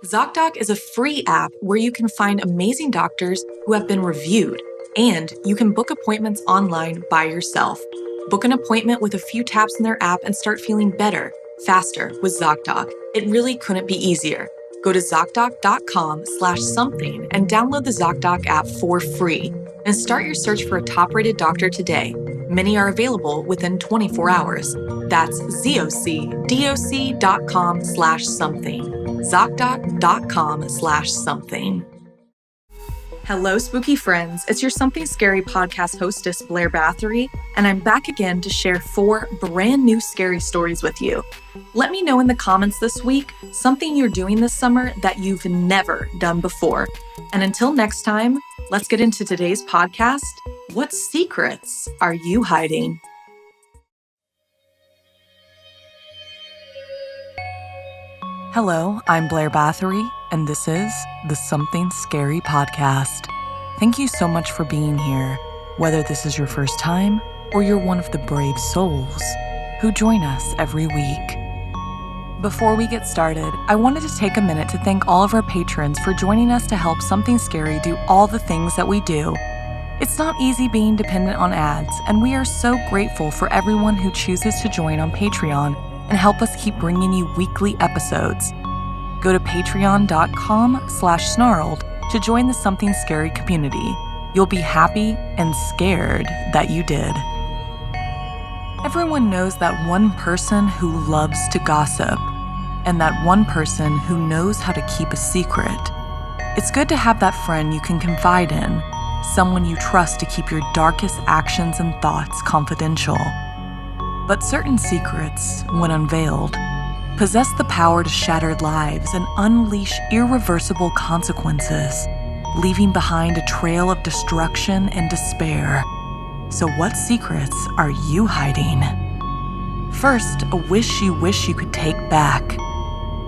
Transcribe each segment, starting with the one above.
Zodoc is a free app where you can find amazing doctors who have been reviewed, and you can book appointments online by yourself. Book an appointment with a few taps in their app and start feeling better, faster with Zodoc. It really couldn't be easier. Go to Zodoc.com/something and download the Zodoc app for free and start your search for a top-rated doctor today. Many are available within 24 hours. That's ZocDoc.com/something. Zodoc.com/something. Hello, spooky friends. It's your Something Scary podcast hostess, Blair Bathory, and I'm back again to share 4 brand new scary stories with you. Let me know in the comments this week something you're doing this summer that you've never done before. And until next time, let's get into today's podcast. What secrets are you hiding? Hello, I'm Blair Bathory, and this is the Something Scary podcast. Thank you so much for being here, whether this is your first time or you're one of the brave souls who join us every week. Before we get started, I wanted to take a minute to thank all of our patrons for joining us to help Something Scary do all the things that we do. It's not easy being dependent on ads, and we are so grateful for everyone who chooses to join on Patreon and help us keep bringing you weekly episodes. Go to patreon.com/snarled to join the Something Scary community. You'll be happy and scared that you did. Everyone knows that one person who loves to gossip, and that one person who knows how to keep a secret. It's good to have that friend you can confide in, someone you trust to keep your darkest actions and thoughts confidential. But certain secrets, when unveiled, possess the power to shatter lives and unleash irreversible consequences, leaving behind a trail of destruction and despair. So what secrets are you hiding? First, a wish you could take back,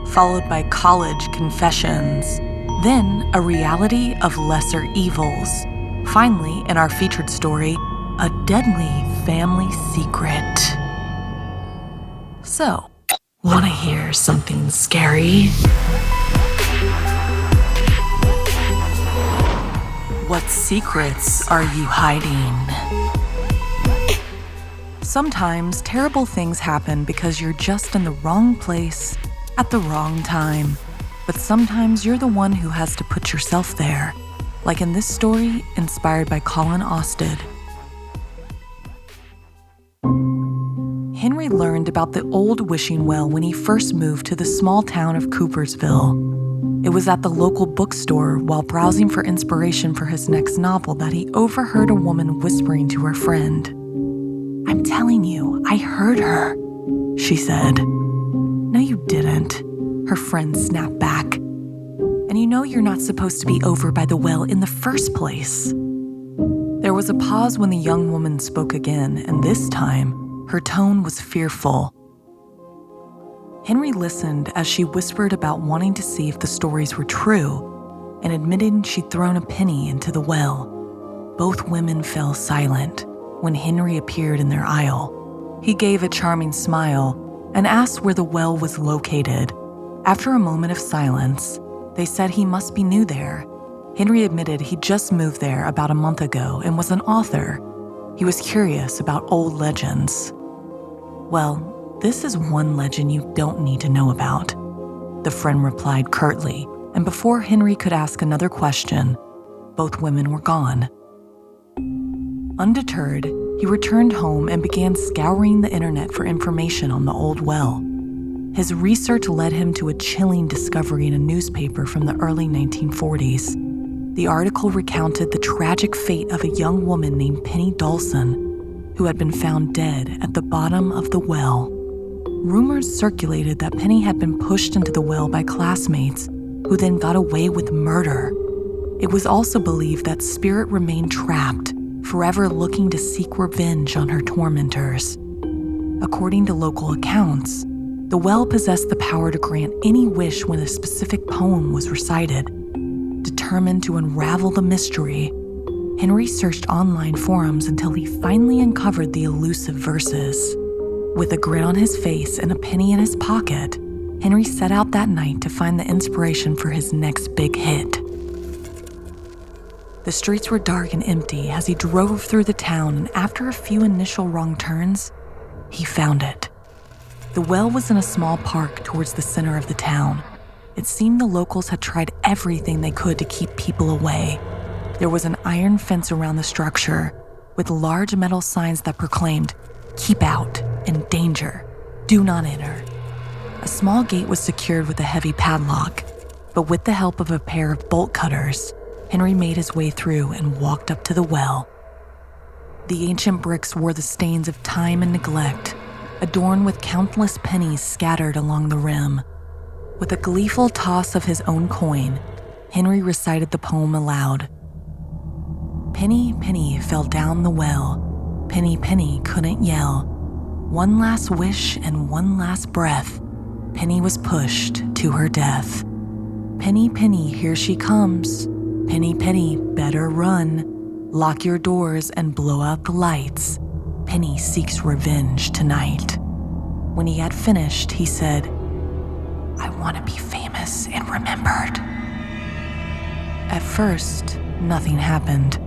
followed by college confessions, then a reality of lesser evils. Finally, in our featured story, a deadly family secret. So, want to hear something scary? What secrets are you hiding? Sometimes terrible things happen because you're just in the wrong place at the wrong time. But sometimes you're the one who has to put yourself there, like in this story inspired by Colin Austad. Henry learned about the old wishing well when he first moved to the small town of Coopersville. It was at the local bookstore while browsing for inspiration for his next novel that he overheard a woman whispering to her friend. "I'm telling you, I heard her," she said. "No, you didn't," her friend snapped back. "And you know you're not supposed to be over by the well in the first place." There was a pause when the young woman spoke again, and this time, her tone was fearful. Henry listened as she whispered about wanting to see if the stories were true and admitted she'd thrown a penny into the well. Both women fell silent when Henry appeared in their aisle. He gave a charming smile and asked where the well was located. After a moment of silence, they said he must be new there. Henry admitted he'd just moved there about a month ago and was an author. He was curious about old legends. "Well, this is one legend you don't need to know about," the friend replied curtly, and before Henry could ask another question, both women were gone. Undeterred, he returned home and began scouring the internet for information on the old well. His research led him to a chilling discovery in a newspaper from the early 1940s. The article recounted the tragic fate of a young woman named Penny Dawson, who had been found dead at the bottom of the well. Rumors circulated that Penny had been pushed into the well by classmates, who then got away with murder. It was also believed that Spirit remained trapped, forever looking to seek revenge on her tormentors. According to local accounts, the well possessed the power to grant any wish when a specific poem was recited. Determined to unravel the mystery, Henry searched online forums until he finally uncovered the elusive verses. With a grin on his face and a penny in his pocket, Henry set out that night to find the inspiration for his next big hit. The streets were dark and empty as he drove through the town, and after a few initial wrong turns, he found it. The well was in a small park towards the center of the town. It seemed the locals had tried everything they could to keep people away. There was an iron fence around the structure with large metal signs that proclaimed, "Keep out," and "Danger, do not enter." A small gate was secured with a heavy padlock, but with the help of a pair of bolt cutters, Henry made his way through and walked up to the well. The ancient bricks wore the stains of time and neglect, adorned with countless pennies scattered along the rim. With a gleeful toss of his own coin, Henry recited the poem aloud. Penny, penny fell down the well. Penny, penny couldn't yell. One last wish and one last breath. Penny was pushed to her death. Penny, penny, here she comes. Penny, penny, better run. Lock your doors and blow out the lights. Penny seeks revenge tonight. When he had finished, he said, I want to be famous and remembered. At first, nothing happened.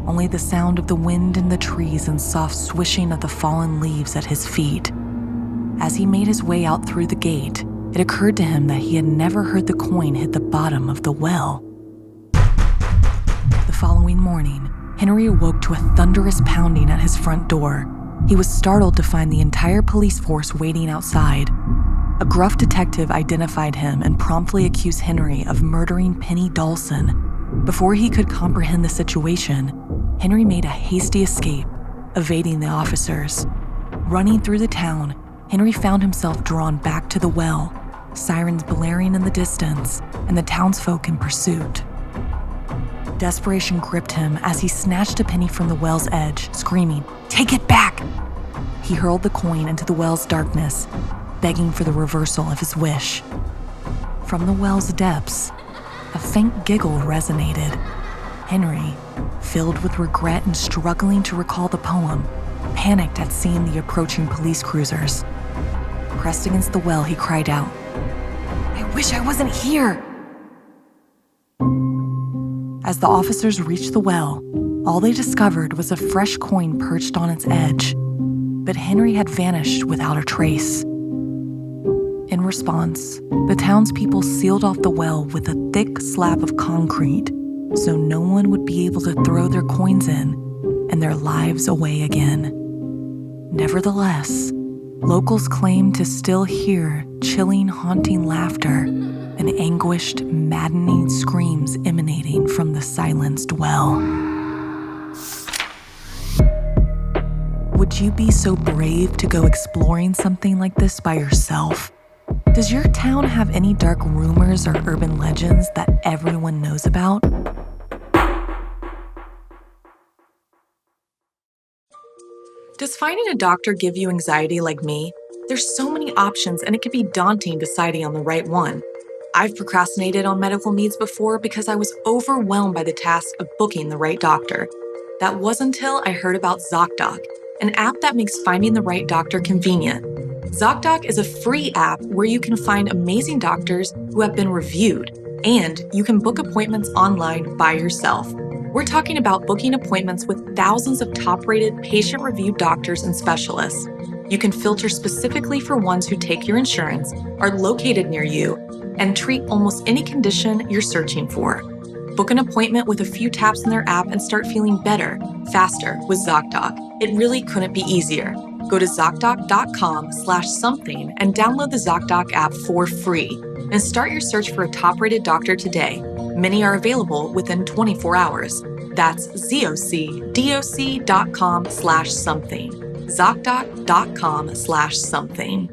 Only the sound of the wind in the trees and soft swishing of the fallen leaves at his feet. As he made his way out through the gate, it occurred to him that he had never heard the coin hit the bottom of the well. The following morning, Henry awoke to a thunderous pounding at his front door. He was startled to find the entire police force waiting outside. A gruff detective identified him and promptly accused Henry of murdering Penny Dawson. Before he could comprehend the situation, Henry made a hasty escape, evading the officers. Running through the town, Henry found himself drawn back to the well, sirens blaring in the distance, and the townsfolk in pursuit. Desperation gripped him as he snatched a penny from the well's edge, screaming, "Take it back!" He hurled the coin into the well's darkness, begging for the reversal of his wish. From the well's depths, a faint giggle resonated. Henry, filled with regret and struggling to recall the poem, panicked at seeing the approaching police cruisers. Pressed against the well, he cried out, "I wish I wasn't here!" As the officers reached the well, all they discovered was a fresh coin perched on its edge, but Henry had vanished without a trace. In response, the townspeople sealed off the well with a thick slab of concrete so no one would be able to throw their coins in and their lives away again. Nevertheless, locals claim to still hear chilling, haunting laughter and anguished, maddening screams emanating from the silenced well. Would you be so brave to go exploring something like this by yourself? Does your town have any dark rumors or urban legends that everyone knows about? Does finding a doctor give you anxiety like me? There's so many options and it can be daunting deciding on the right one. I've procrastinated on medical needs before because I was overwhelmed by the task of booking the right doctor. That was until I heard about Zodoc, an app that makes finding the right doctor convenient. Zodoc is a free app where you can find amazing doctors who have been reviewed, and you can book appointments online by yourself. We're talking about booking appointments with thousands of top-rated, patient-reviewed doctors and specialists. You can filter specifically for ones who take your insurance, are located near you, and treat almost any condition you're searching for. Book an appointment with a few taps in their app and start feeling better, faster with Zodoc. It really couldn't be easier. Go to Zodoc.com/something and download the Zodoc app for free and start your search for a top-rated doctor today. Many are available within 24 hours. That's ZocDoc.com/something. Zodoc.com/something.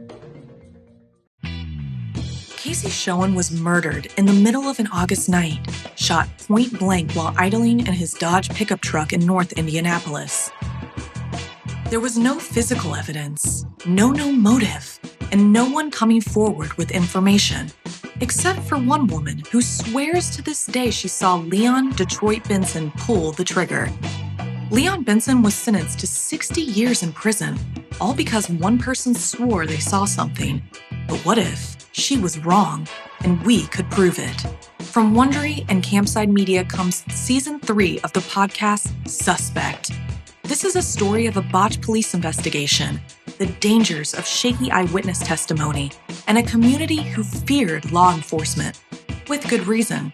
Casey Schoen was murdered in the middle of an August night, shot point blank while idling in his Dodge pickup truck in North Indianapolis. There was no physical evidence, no known motive, and no one coming forward with information, except for one woman who swears to this day she saw Leon Detroit Benson pull the trigger. Leon Benson was sentenced to 60 years in prison, all because one person swore they saw something. But what if she was wrong and we could prove it? From Wondery and Campside Media comes Season 3 of the podcast Suspect. This is a story of a botched police investigation, the dangers of shaky eyewitness testimony, and a community who feared law enforcement. With good reason.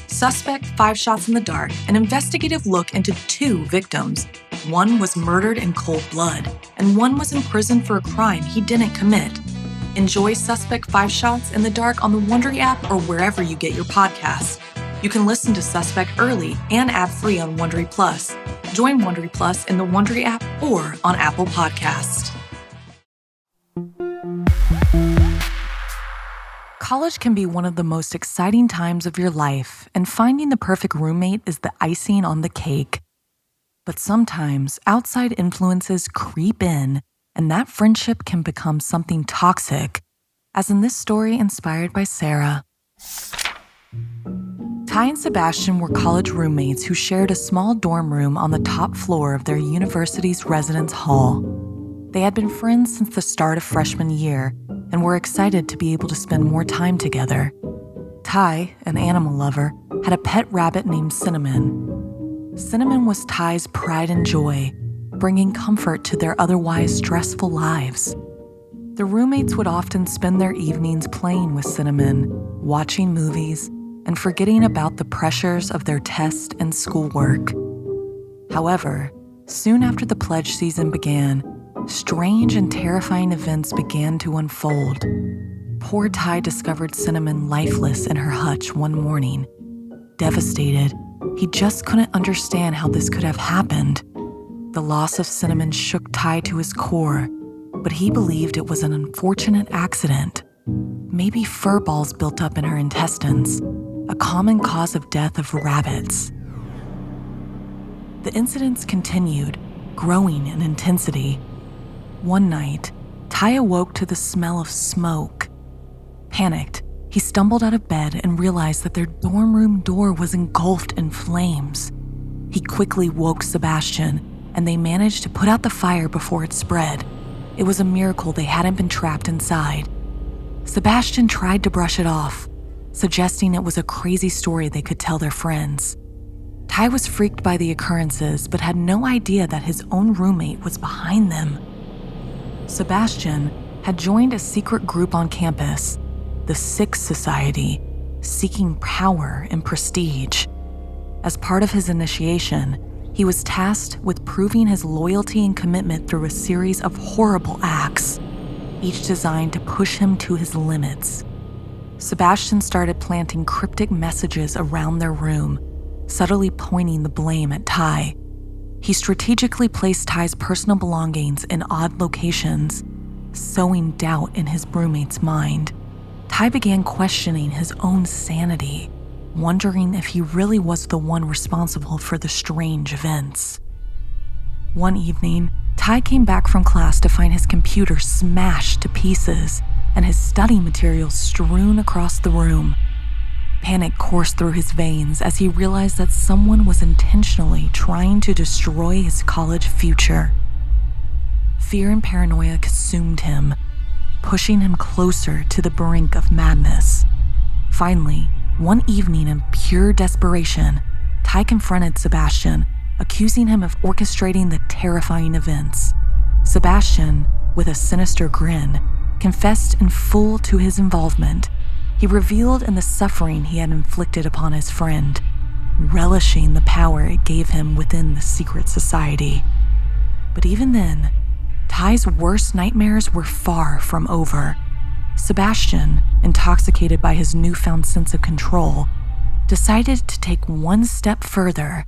Suspect 5 Shots in the Dark, an investigative look into 2 victims. One was murdered in cold blood, and one was imprisoned for a crime he didn't commit. Enjoy Suspect 5 Shots in the Dark on the Wondery app or wherever you get your podcasts. You can listen to Suspect early and ad-free on Wondery Plus. Join Wondery Plus in the Wondery app or on Apple Podcasts. College can be one of the most exciting times of your life, and finding the perfect roommate is the icing on the cake. But sometimes outside influences creep in, and that friendship can become something toxic, as in this story inspired by Sarah. Ty and Sebastian were college roommates who shared a small dorm room on the top floor of their university's residence hall. They had been friends since the start of freshman year and were excited to be able to spend more time together. Ty, an animal lover, had a pet rabbit named Cinnamon. Cinnamon was Ty's pride and joy, bringing comfort to their otherwise stressful lives. The roommates would often spend their evenings playing with Cinnamon, watching movies, and forgetting about the pressures of their test and schoolwork. However, soon after the pledge season began, strange and terrifying events began to unfold. Poor Ty discovered Cinnamon lifeless in her hutch one morning. Devastated, he just couldn't understand how this could have happened. The loss of Cinnamon shook Ty to his core, but he believed it was an unfortunate accident. Maybe fur balls built up in her intestines, a common cause of death of rabbits. The incidents continued, growing in intensity. One night, Ty awoke to the smell of smoke. Panicked, he stumbled out of bed and realized that their dorm room door was engulfed in flames. He quickly woke Sebastian, and they managed to put out the fire before it spread. It was a miracle they hadn't been trapped inside. Sebastian tried to brush it off, suggesting it was a crazy story they could tell their friends. Ty was freaked by the occurrences, but had no idea that his own roommate was behind them. Sebastian had joined a secret group on campus, the Six Society, seeking power and prestige. As part of his initiation, he was tasked with proving his loyalty and commitment through a series of horrible acts, each designed to push him to his limits. Sebastian started planting cryptic messages around their room, subtly pointing the blame at Ty. He strategically placed Ty's personal belongings in odd locations, sowing doubt in his roommate's mind. Ty began questioning his own sanity, wondering if he really was the one responsible for the strange events. One evening, Ty came back from class to find his computer smashed to pieces and his study materials strewn across the room. Panic coursed through his veins as he realized that someone was intentionally trying to destroy his college future. Fear and paranoia consumed him, pushing him closer to the brink of madness. Finally, one evening in pure desperation, Ty confronted Sebastian, accusing him of orchestrating the terrifying events. Sebastian, with a sinister grin, confessed in full to his involvement. He reveled in the suffering he had inflicted upon his friend, relishing the power it gave him within the secret society. But even then, Ty's worst nightmares were far from over. Sebastian, intoxicated by his newfound sense of control, decided to take one step further.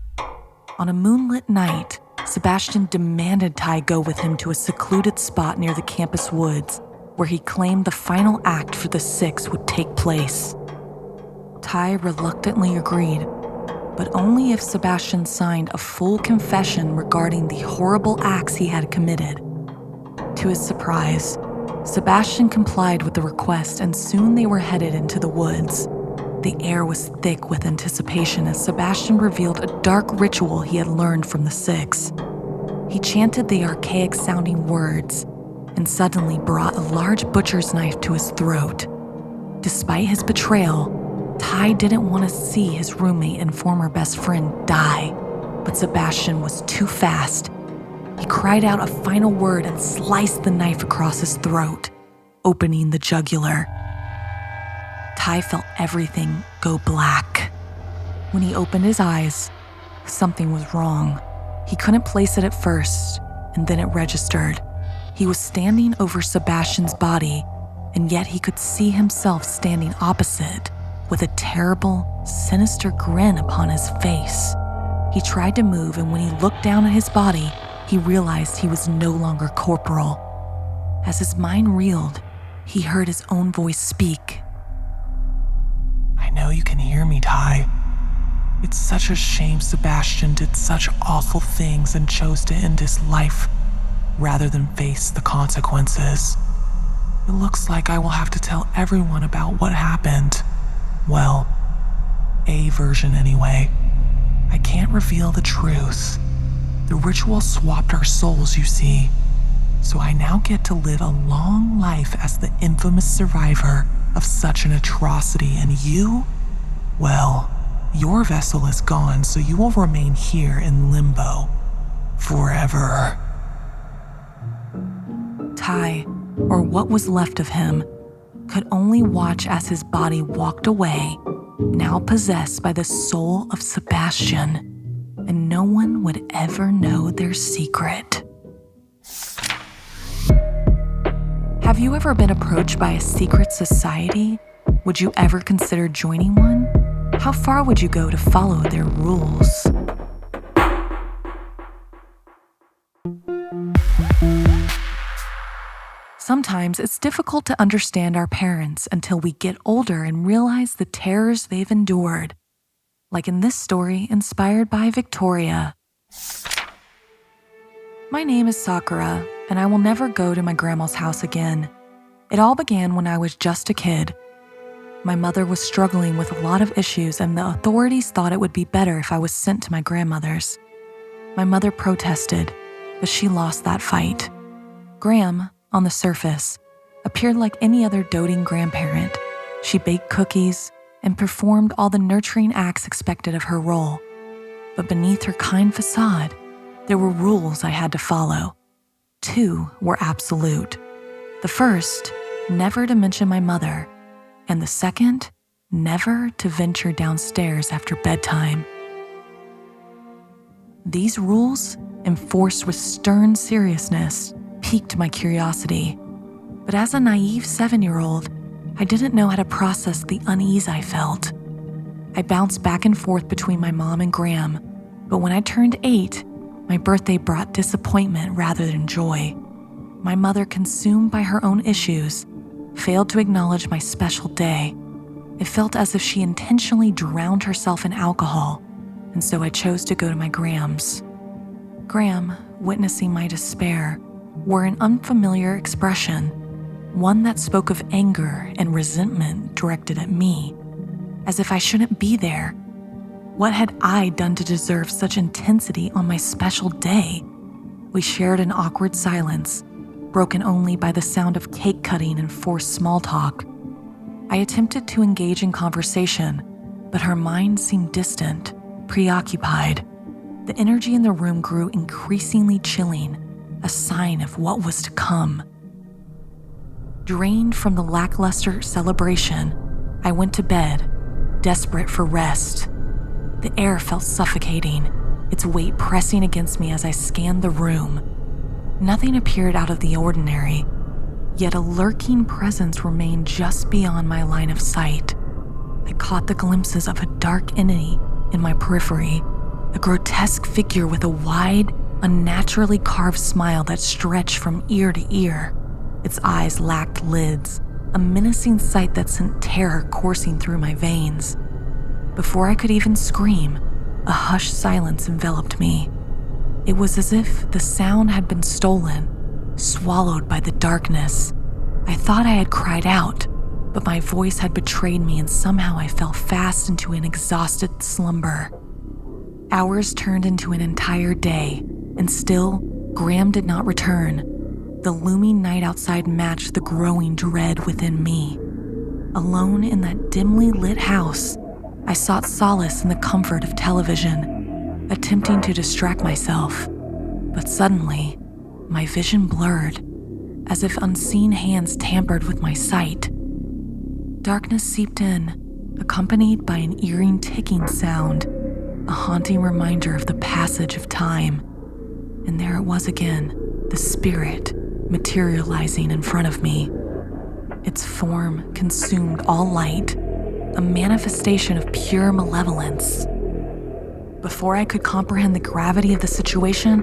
On a moonlit night, Sebastian demanded Ty go with him to a secluded spot near the campus woods, where he claimed the final act for the Six would take place. Ty reluctantly agreed, but only if Sebastian signed a full confession regarding the horrible acts he had committed. To his surprise, Sebastian complied with the request, and soon they were headed into the woods. The air was thick with anticipation as Sebastian revealed a dark ritual he had learned from the Six. He chanted the archaic-sounding words, and suddenly brought a large butcher's knife to his throat. Despite his betrayal, Ty didn't want to see his roommate and former best friend die, but Sebastian was too fast. He cried out a final word and sliced the knife across his throat, opening the jugular. Ty felt everything go black. When he opened his eyes, something was wrong. He couldn't place it at first, and then it registered. He was standing over Sebastian's body, and yet he could see himself standing opposite, with a terrible, sinister grin upon his face. He tried to move, and when he looked down at his body, he realized he was no longer corporal. As his mind reeled, he heard his own voice speak. "I know you can hear me, Ty. It's such a shame Sebastian did such awful things and chose to end his life rather than face the consequences. It looks like I will have to tell everyone about what happened. Well, a version anyway. I can't reveal the truth. The ritual swapped our souls, you see, so I now get to live a long life as the infamous survivor of such an atrocity, and you? Well, your vessel is gone, so you will remain here in limbo forever." Ty, or what was left of him, could only watch as his body walked away, now possessed by the soul of Sebastian, and no one would ever know their secret. Have you ever been approached by a secret society? Would you ever consider joining one? How far would you go to follow their rules? Sometimes it's difficult to understand our parents until we get older and realize the terrors they've endured. Like in this story inspired by Victoria. My name is Sakura, and I will never go to my grandma's house again. It all began when I was just a kid. My mother was struggling with a lot of issues, and the authorities thought it would be better if I was sent to my grandmother's. My mother protested, but she lost that fight. Gram, on the surface, appeared like any other doting grandparent. She baked cookies and performed all the nurturing acts expected of her role. But beneath her kind facade, there were rules I had to follow. 2 were absolute. The first, never to mention my mother, and the second, never to venture downstairs after bedtime. These rules, enforced with stern seriousness, piqued my curiosity. But as a naive 7-year-old, I didn't know how to process the unease I felt. I bounced back and forth between my mom and Gram, but when I turned 8, my birthday brought disappointment rather than joy. My mother, consumed by her own issues, failed to acknowledge my special day. It felt as if she intentionally drowned herself in alcohol, and so I chose to go to my Gram's. Gram, witnessing my despair, wore an unfamiliar expression, one that spoke of anger and resentment directed at me, as if I shouldn't be there. What had I done to deserve such intensity on my special day? We shared an awkward silence, broken only by the sound of cake cutting and forced small talk. I attempted to engage in conversation, but her mind seemed distant, preoccupied. The energy in the room grew increasingly chilling, a sign of what was to come. Drained from the lackluster celebration, I went to bed, desperate for rest. The air felt suffocating, its weight pressing against me as I scanned the room. Nothing appeared out of the ordinary, yet a lurking presence remained just beyond my line of sight. I caught the glimpses of a dark entity in my periphery, a grotesque figure with a wide, unnaturally carved smile that stretched from ear to ear. Its eyes lacked lids, a menacing sight that sent terror coursing through my veins. Before I could even scream, a hushed silence enveloped me. It was as if the sound had been stolen, swallowed by the darkness. I thought I had cried out, but my voice had betrayed me, and somehow I fell fast into an exhausted slumber. Hours turned into an entire day, and still, Gram did not return. The looming night outside matched the growing dread within me. Alone in that dimly lit house, I sought solace in the comfort of television, attempting to distract myself. But suddenly, my vision blurred, as if unseen hands tampered with my sight. Darkness seeped in, accompanied by an eerie ticking sound, a haunting reminder of the passage of time. And there it was again, the spirit materializing in front of me. Its form consumed all light, a manifestation of pure malevolence. Before I could comprehend the gravity of the situation,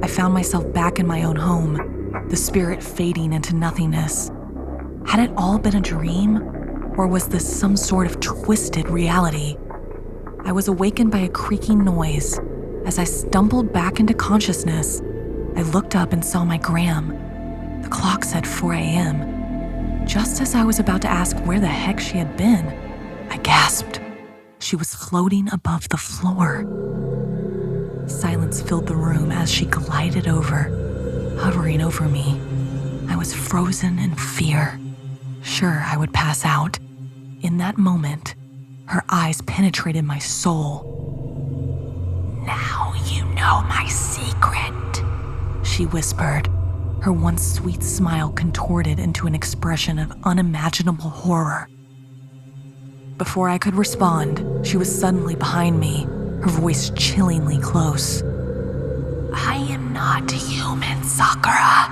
I found myself back in my own home, the spirit fading into nothingness. Had it all been a dream, or was this some sort of twisted reality? I was awakened by a creaking noise. As I stumbled back into consciousness, I looked up and saw my Gram. The clock said 4 a.m. Just as I was about to ask where the heck she had been, I gasped. She was floating above the floor. Silence filled the room as she glided over, hovering over me. I was frozen in fear. Sure, I would pass out. In that moment, her eyes penetrated my soul. "Now you know my secret," she whispered, her once sweet smile contorted into an expression of unimaginable horror. Before I could respond, she was suddenly behind me, her voice chillingly close. "I am not human, Sakura."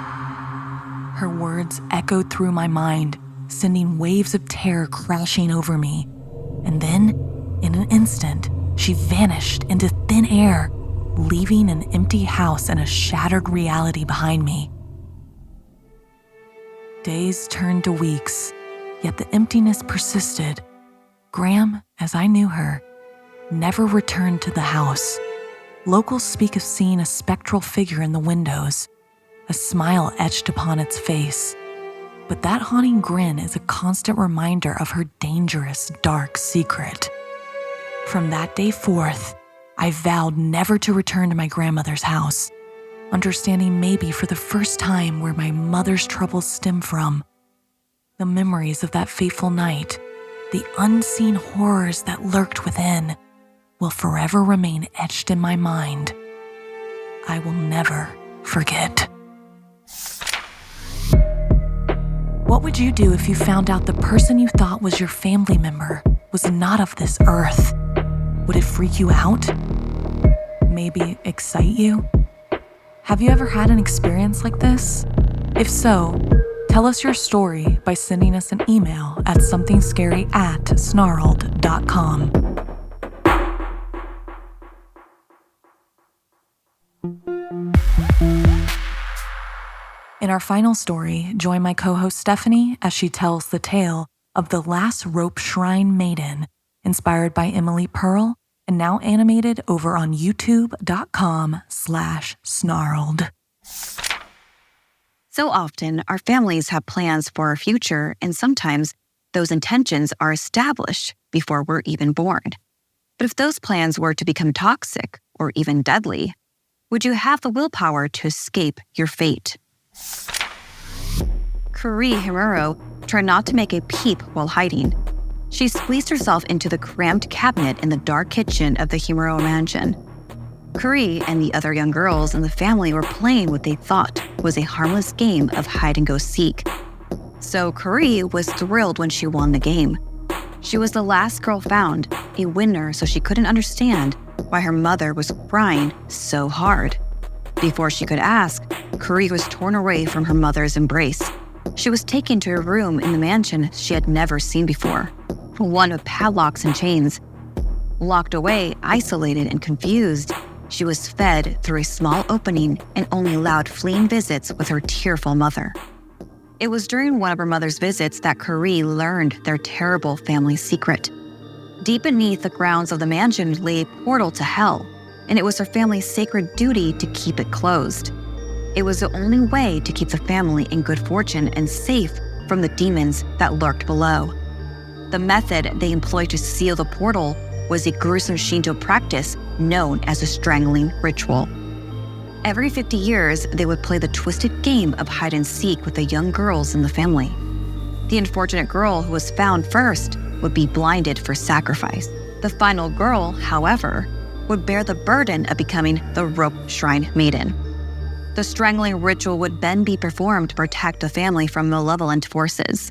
Her words echoed through my mind, sending waves of terror crashing over me. And then, in an instant, she vanished into thin air, leaving an empty house and a shattered reality behind me. Days turned to weeks, yet the emptiness persisted. Gram, as I knew her, never returned to the house. Locals speak of seeing a spectral figure in the windows, a smile etched upon its face. But that haunting grin is a constant reminder of her dangerous, dark secret. From that day forth, I vowed never to return to my grandmother's house, understanding maybe for the first time where my mother's troubles stem from. The memories of that fateful night, the unseen horrors that lurked within, will forever remain etched in my mind. I will never forget. What would you do if you found out the person you thought was your family member was not of this earth? Would it freak you out? Maybe excite you? Have you ever had an experience like this? If so, tell us your story by sending us an email at somethingscary@snarled.com. In our final story, join my co-host Stephanie as she tells the tale of the Last Rope Shrine Maiden, inspired by Emily Pearl and now animated over on youtube.com/snarled. So often, our families have plans for our future, and sometimes those intentions are established before we're even born. But if those plans were to become toxic or even deadly, would you have the willpower to escape your fate? Kuri Himuro tried not to make a peep while hiding. She squeezed herself into the cramped cabinet in the dark kitchen of the Himuro mansion. Kuri and the other young girls in the family were playing what they thought was a harmless game of hide-and-go-seek. So Kuri was thrilled when she won the game. She was the last girl found, a winner, so she couldn't understand why her mother was crying so hard. Before she could ask, Kuri was torn away from her mother's embrace. She was taken to a room in the mansion she had never seen before, one with padlocks and chains. Locked away, isolated and confused, she was fed through a small opening and only allowed fleeting visits with her tearful mother. It was during one of her mother's visits that Kuri learned their terrible family secret. Deep beneath the grounds of the mansion lay a portal to hell, and it was her family's sacred duty to keep it closed. It was the only way to keep the family in good fortune and safe from the demons that lurked below. The method they employed to seal the portal was a gruesome Shinto practice known as a strangling ritual. Every 50 years, they would play the twisted game of hide and seek with the young girls in the family. The unfortunate girl who was found first would be blinded for sacrifice. The final girl, however, would bear the burden of becoming the rope shrine maiden. The strangling ritual would then be performed to protect the family from malevolent forces.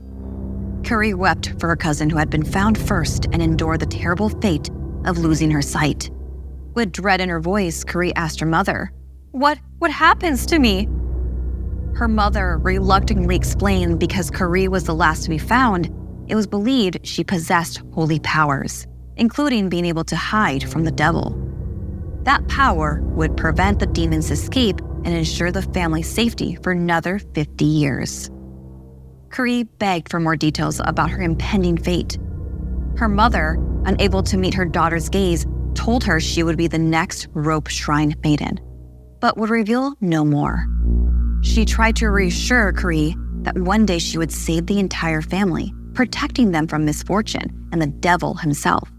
Carrie wept for her cousin who had been found first and endured the terrible fate of losing her sight. With dread in her voice, Carrie asked her mother, What happens to me?" Her mother reluctantly explained because Carrie was the last to be found, it was believed she possessed holy powers, including being able to hide from the devil. That power would prevent the demon's escape and ensure the family's safety for another 50 years. Carrie begged for more details about her impending fate. Her mother, unable to meet her daughter's gaze, told her she would be the next rope shrine maiden, but would reveal no more. She tried to reassure Carrie that one day she would save the entire family, protecting them from misfortune and the devil himself.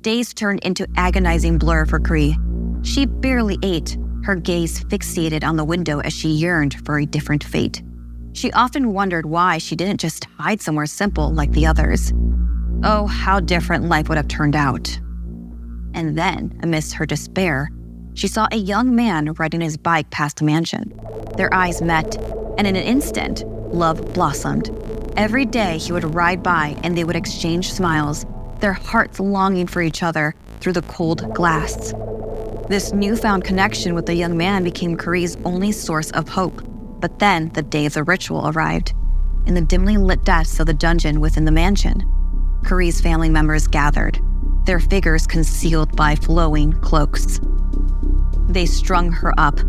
Days turned into agonizing blur for Carrie. She barely ate, her gaze fixated on the window as she yearned for a different fate. She often wondered why she didn't just hide somewhere simple like the others. Oh, how different life would have turned out. And then, amidst her despair, she saw a young man riding his bike past the mansion. Their eyes met, and in an instant, love blossomed. Every day he would ride by and they would exchange smiles, their hearts longing for each other through the cold glass. This newfound connection with the young man became Carrie's only source of hope. But then the day of the ritual arrived. In the dimly lit depths of the dungeon within the mansion, Carrie's family members gathered, their figures concealed by flowing cloaks. They strung her up,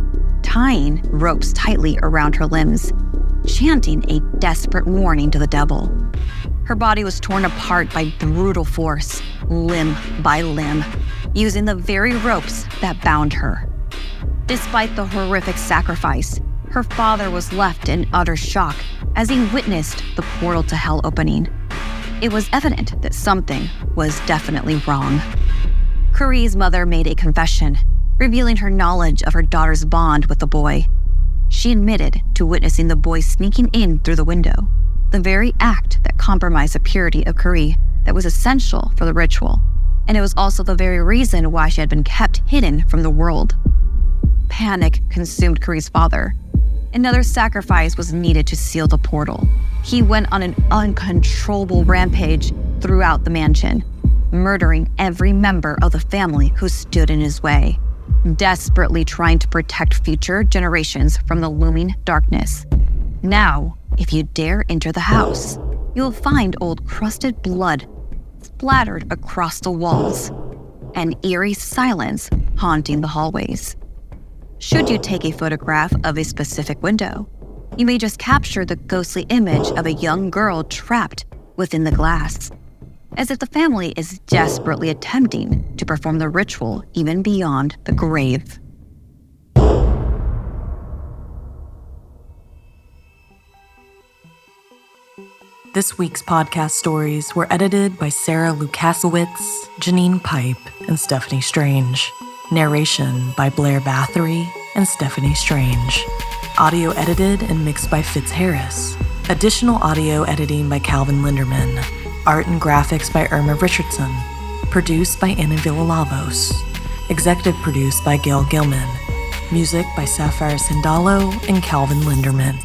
tying ropes tightly around her limbs, chanting a desperate warning to the devil. Her body was torn apart by brutal force, limb by limb, using the very ropes that bound her. Despite the horrific sacrifice, her father was left in utter shock as he witnessed the portal to hell opening. It was evident that something was definitely wrong. Carrie's mother made a confession, revealing her knowledge of her daughter's bond with the boy. She admitted to witnessing the boy sneaking in through the window, the very act that compromised the purity of Carrie that was essential for the ritual, and it was also the very reason why she had been kept hidden from the world. Panic consumed Carrie's father. Another sacrifice was needed to seal the portal. He went on an uncontrollable rampage throughout the mansion, murdering every member of the family who stood in his way, desperately trying to protect future generations from the looming darkness. Now, if you dare enter the house, you'll find old crusted blood splattered across the walls, and eerie silence haunting the hallways. Should you take a photograph of a specific window, you may just capture the ghostly image of a young girl trapped within the glass, as if the family is desperately attempting to perform the ritual even beyond the grave. This week's podcast stories were edited by Sarah Lukasiewicz, Janine Pipe, and Stephanie Strange. Narration by Blair Bathory and Stephanie Strange. Audio edited and mixed by Fitz Harris. Additional audio editing by Calvin Linderman. Art and graphics by Irma Richardson. Produced by Anna Villalobos. Executive produced by Gail Gilman. Music by Sapphire Sindalo and Calvin Linderman.